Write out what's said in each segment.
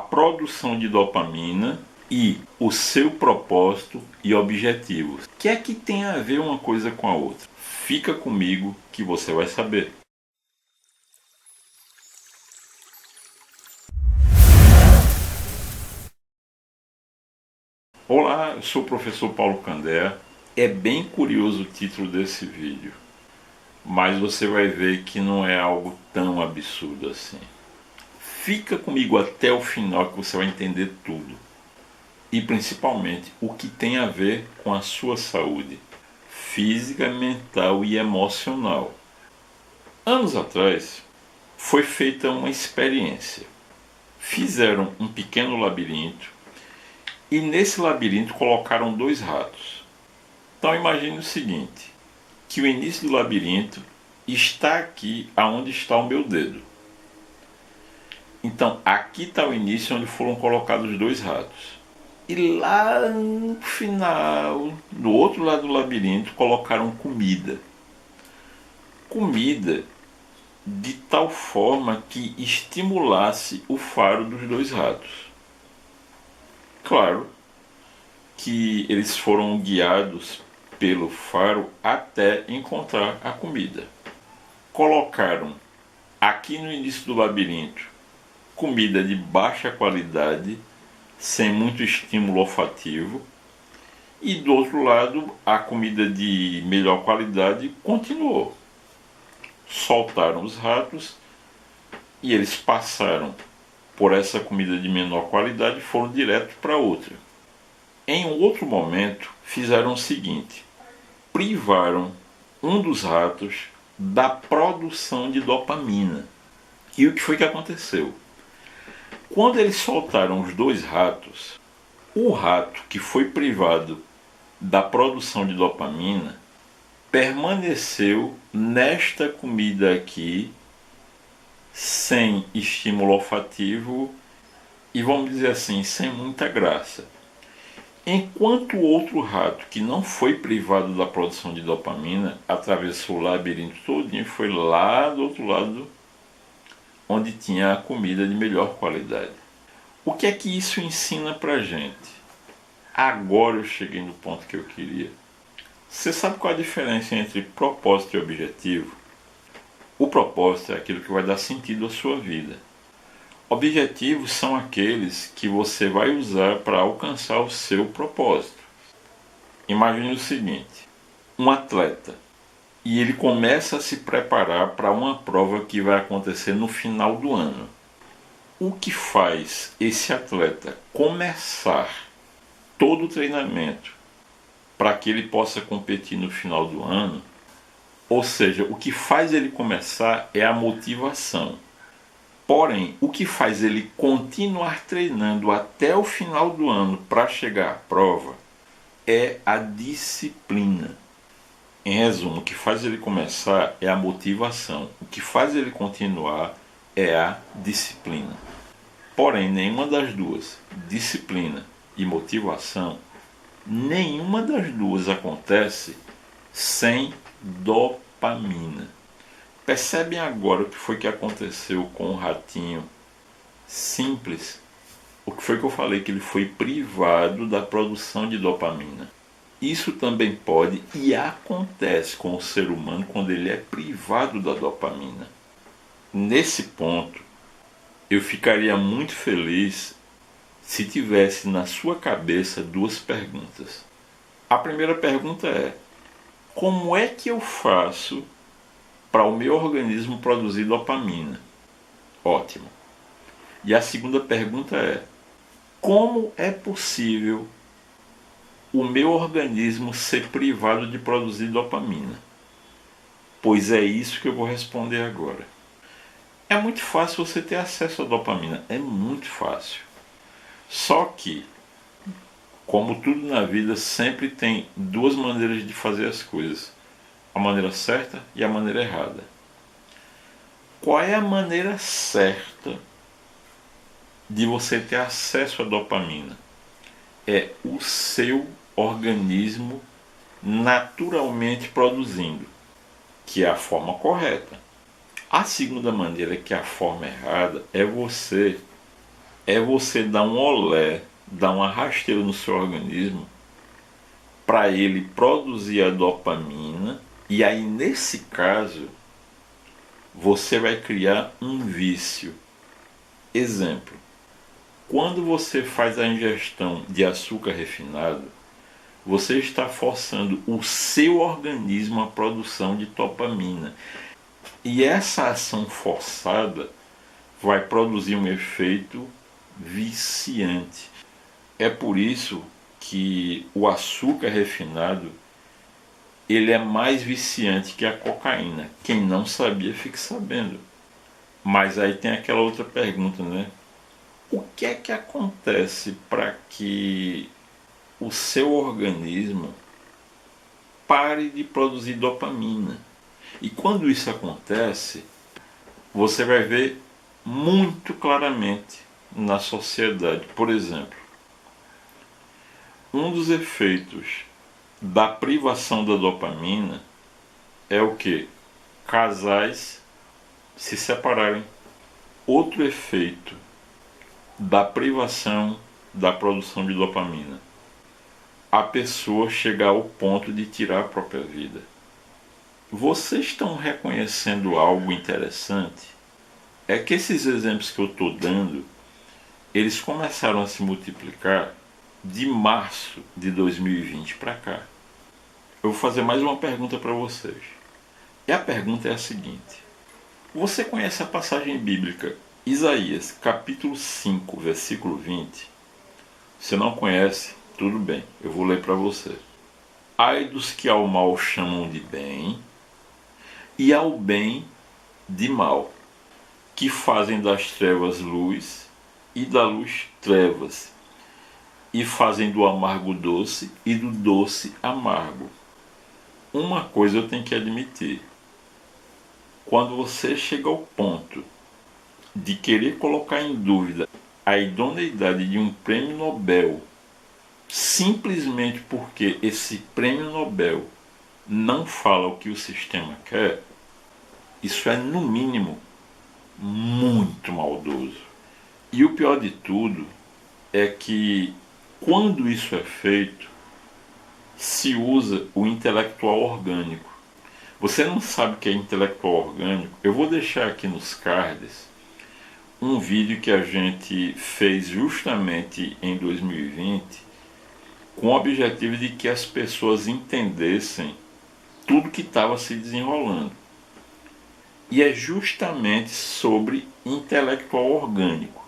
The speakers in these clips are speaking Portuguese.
produção de dopamina e o seu propósito e objetivos. O que é que tem a ver uma coisa com a outra? Fica comigo que você vai saber. Olá, eu sou o professor Paulo Candé. É bem curioso o título desse vídeo, mas você vai ver que não é algo tão absurdo assim. Fica comigo até o final que você vai entender tudo. E principalmente o que tem a ver com a sua saúde física, mental e emocional. Anos atrás foi feita uma experiência. Fizeram um pequeno labirinto e nesse labirinto colocaram 2 ratos. Então imagine o seguinte, que o início do labirinto está aqui aonde está o meu dedo. Então aqui está o início onde foram colocados 2 ratos. E lá no final, do outro lado do labirinto, colocaram comida. Comida de tal forma que estimulasse o faro dos 2 ratos. Claro que eles foram guiados pelo faro até encontrar a comida. Colocaram aqui no início do labirinto comida de baixa qualidade, sem muito estímulo olfativo, e do outro lado a comida de melhor qualidade continuou. Soltaram os ratos e eles passaram por essa comida de menor qualidade e foram direto para outra. Em um outro momento fizeram o seguinte: privaram um dos ratos da produção de dopamina. E o que foi que aconteceu? Quando eles soltaram os 2 ratos, o rato que foi privado da produção de dopamina permaneceu nesta comida aqui sem estímulo olfativo e, vamos dizer assim, sem muita graça. Enquanto o outro rato, que não foi privado da produção de dopamina, atravessou o labirinto todinho e foi lá do outro lado onde tinha a comida de melhor qualidade. O que é que isso ensina pra gente? Agora eu cheguei no ponto que eu queria. Você sabe qual é a diferença entre propósito e objetivo? O propósito é aquilo que vai dar sentido à sua vida. Objetivos são aqueles que você vai usar para alcançar o seu propósito. Imagine o seguinte: um atleta, e ele começa a se preparar para uma prova que vai acontecer no final do ano. O que faz esse atleta começar todo o treinamento para que ele possa competir no final do ano, ou seja, o que faz ele começar é a motivação. Porém, o que faz ele continuar treinando até o final do ano para chegar à prova é a disciplina. Em resumo, o que faz ele começar é a motivação. O que faz ele continuar é a disciplina. Porém, nenhuma das duas, disciplina e motivação, nenhuma das duas acontece sem dopamina. Percebem agora o que foi que aconteceu com o ratinho simples? O que foi que eu falei? Que ele foi privado da produção de dopamina. Isso também pode e acontece com o ser humano quando ele é privado da dopamina. Nesse ponto, eu ficaria muito feliz se tivesse na sua cabeça 2 perguntas. A primeira pergunta é: como é que eu faço para o meu organismo produzir dopamina? Ótimo. E a segunda pergunta é: como é possível o meu organismo ser privado de produzir dopamina? Pois é isso que eu vou responder agora. É muito fácil você ter acesso à dopamina, é muito fácil. Só que, como tudo na vida, sempre tem 2 maneiras de fazer as coisas: a maneira certa e a maneira errada. Qual é a maneira certa de você ter acesso à dopamina? É o seu organismo naturalmente produzindo, que é a forma correta. A segunda maneira, que é a forma errada, é você é você dar um olé, dar uma rasteira no seu organismo para ele produzir a dopamina, e aí nesse caso você vai criar um vício. Exemplo: quando você faz a ingestão de açúcar refinado, você está forçando o seu organismo à produção de dopamina. E essa ação forçada vai produzir um efeito viciante. É por isso que o açúcar refinado ele é mais viciante que a cocaína. Quem não sabia fique sabendo. Mas aí tem aquela outra pergunta, né? O que é que acontece para que o seu organismo pare de produzir dopamina? E quando isso acontece, você vai ver muito claramente na sociedade. Por exemplo, um dos efeitos da privação da dopamina é o que? Casais se separarem. Outro efeito da privação da produção de dopamina: a pessoa chegar ao ponto de tirar a própria vida. Vocês estão reconhecendo algo interessante? É que esses exemplos que eu estou dando, eles começaram a se multiplicar de março de 2020 para cá. Eu vou fazer mais uma pergunta para vocês. E a pergunta é a seguinte: você conhece a passagem bíblica Isaías, capítulo 5, versículo 20? Se não conhece, tudo bem, eu vou ler para você. Ai dos que ao mal chamam de bem, e ao bem de mal, que fazem das trevas luz e da luz trevas, e fazem do amargo doce e do doce amargo. Uma coisa eu tenho que admitir: quando você chega ao ponto de querer colocar em dúvida a idoneidade de um prêmio Nobel simplesmente porque esse prêmio Nobel não fala o que o sistema quer, isso é no mínimo muito maldoso. E o pior de tudo é que quando isso é feito, se usa o intelectual orgânico. Você não sabe o que é intelectual orgânico? Eu vou deixar aqui nos cards um vídeo que a gente fez justamente em 2020 com o objetivo de que as pessoas entendessem tudo que estava se desenrolando. E é justamente sobre intelectual orgânico.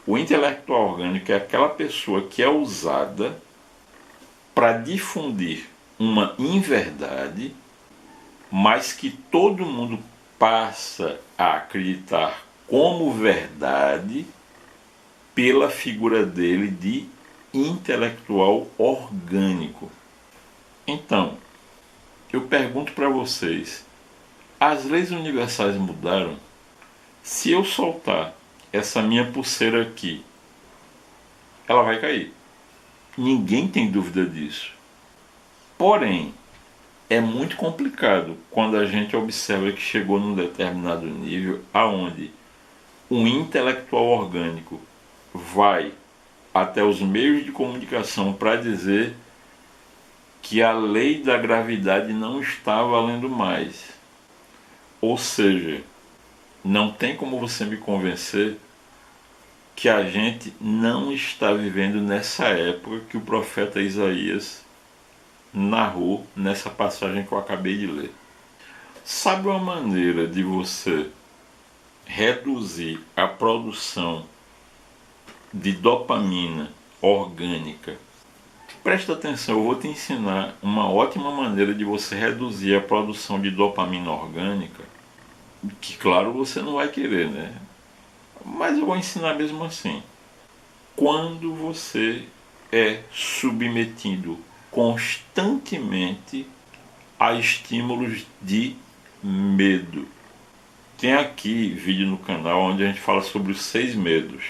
O intelectual orgânico é aquela pessoa que é usada para difundir uma inverdade, mas que todo mundo passa a acreditar como verdade pela figura dele de intelectual orgânico. Então, eu pergunto para vocês: as leis universais mudaram? Se eu soltar essa minha pulseira aqui, ela vai cair. Ninguém tem dúvida disso. Porém, é muito complicado quando a gente observa que chegou num determinado nível aonde um intelectual orgânico vai até os meios de comunicação para dizer que a lei da gravidade não está valendo mais. Ou seja, não tem como você me convencer que a gente não está vivendo nessa época que o profeta Isaías narrou nessa passagem que eu acabei de ler. Sabe uma maneira de você reduzir a produção de dopamina orgânica? Presta atenção, eu vou te ensinar uma ótima maneira de você reduzir a produção de dopamina orgânica, que claro você não vai querer, né? Mas eu vou ensinar mesmo assim. Quando você é submetido constantemente a estímulos de medo. Tem aqui vídeo no canal onde a gente fala sobre os 6 medos.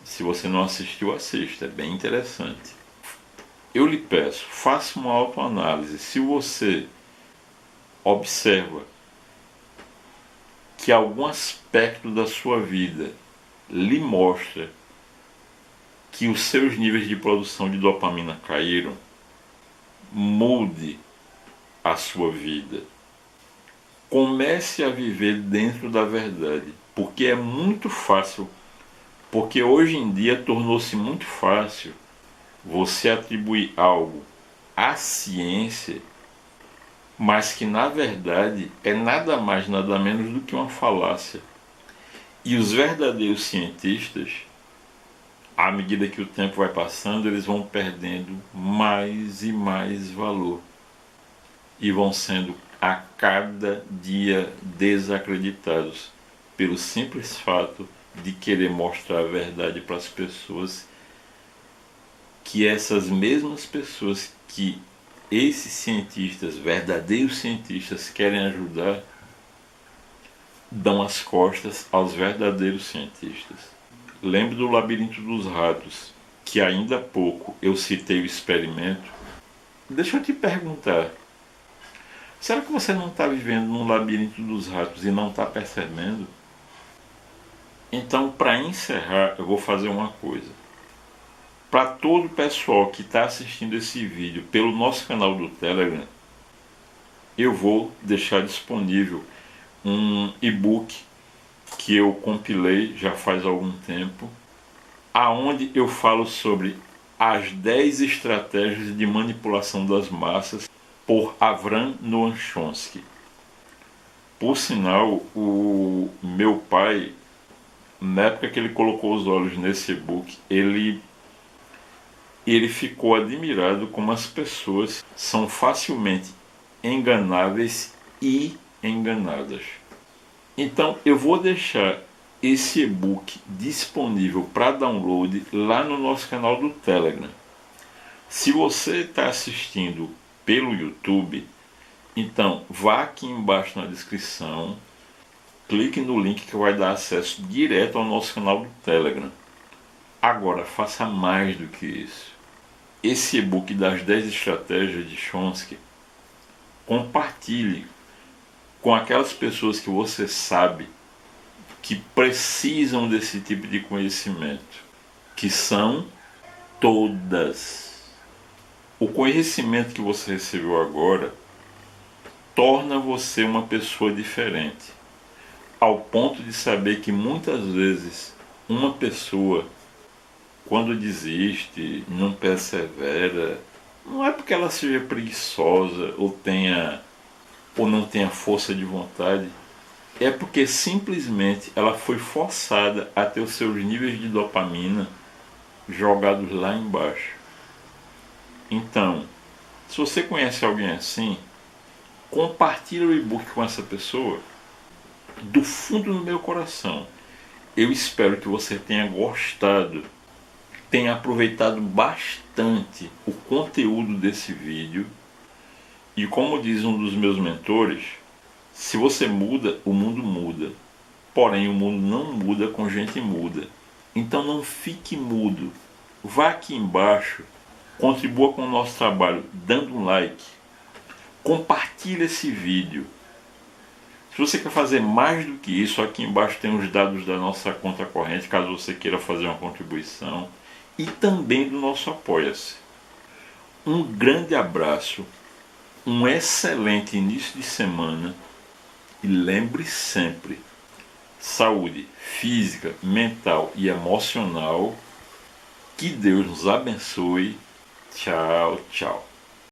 Se você não assistiu, assista, é bem interessante. Eu lhe peço, faça uma autoanálise. Se você observa que algum aspecto da sua vida lhe mostra que os seus níveis de produção de dopamina caíram, mude a sua vida. Comece a viver dentro da verdade, porque é muito fácil, porque hoje em dia tornou-se muito fácil você atribuir algo à ciência, mas que na verdade é nada mais nada menos do que uma falácia. E os verdadeiros cientistas, à medida que o tempo vai passando, eles vão perdendo mais e mais valor e vão sendo a cada dia desacreditados pelo simples fato de querer mostrar a verdade para as pessoas, que essas mesmas pessoas que esses cientistas, verdadeiros cientistas, querem ajudar, dão as costas aos verdadeiros cientistas. Lembre do Labirinto dos Ratos, que ainda há pouco eu citei o experimento. Deixa eu te perguntar, será que você não está vivendo num labirinto dos ratos e não está percebendo? Então, para encerrar, eu vou fazer uma coisa. Para todo o pessoal que está assistindo esse vídeo pelo nosso canal do Telegram, eu vou deixar disponível um e-book que eu compilei já faz algum tempo, aonde eu falo sobre as 10 estratégias de manipulação das massas por Avram Noam Chomsky. Por sinal, o meu pai, na época que ele colocou os olhos nesse e-book, ele ficou admirado como as pessoas são facilmente enganáveis e enganadas. Então eu vou deixar esse e-book disponível para download lá no nosso canal do Telegram. Se você está assistindo pelo YouTube, então vá aqui embaixo na descrição, clique no link que vai dar acesso direto ao nosso canal do Telegram. Agora, faça mais do que isso. Esse e-book das 10 estratégias de Chomsky, compartilhe com aquelas pessoas que você sabe que precisam desse tipo de conhecimento, que são todas. O conhecimento que você recebeu agora torna você uma pessoa diferente, ao ponto de saber que muitas vezes uma pessoa, quando desiste, não persevera, não é porque ela seja preguiçosa ou não tenha força de vontade, é porque simplesmente ela foi forçada a ter os seus níveis de dopamina jogados lá embaixo. Então, se você conhece alguém assim, compartilhe o e-book com essa pessoa. Do fundo do meu coração, eu espero que você tenha gostado, tenha aproveitado bastante o conteúdo desse vídeo. E como diz um dos meus mentores, se você muda, o mundo muda. Porém, o mundo não muda com gente muda. Então não fique mudo. Vá aqui embaixo, contribua com o nosso trabalho dando um like. Compartilhe esse vídeo. Se você quer fazer mais do que isso, aqui embaixo tem os dados da nossa conta corrente, caso você queira fazer uma contribuição. E também do nosso Apoia-se. Um grande abraço, um excelente início de semana. E lembre sempre, saúde física, mental e emocional. Que Deus nos abençoe. Tchau, tchau.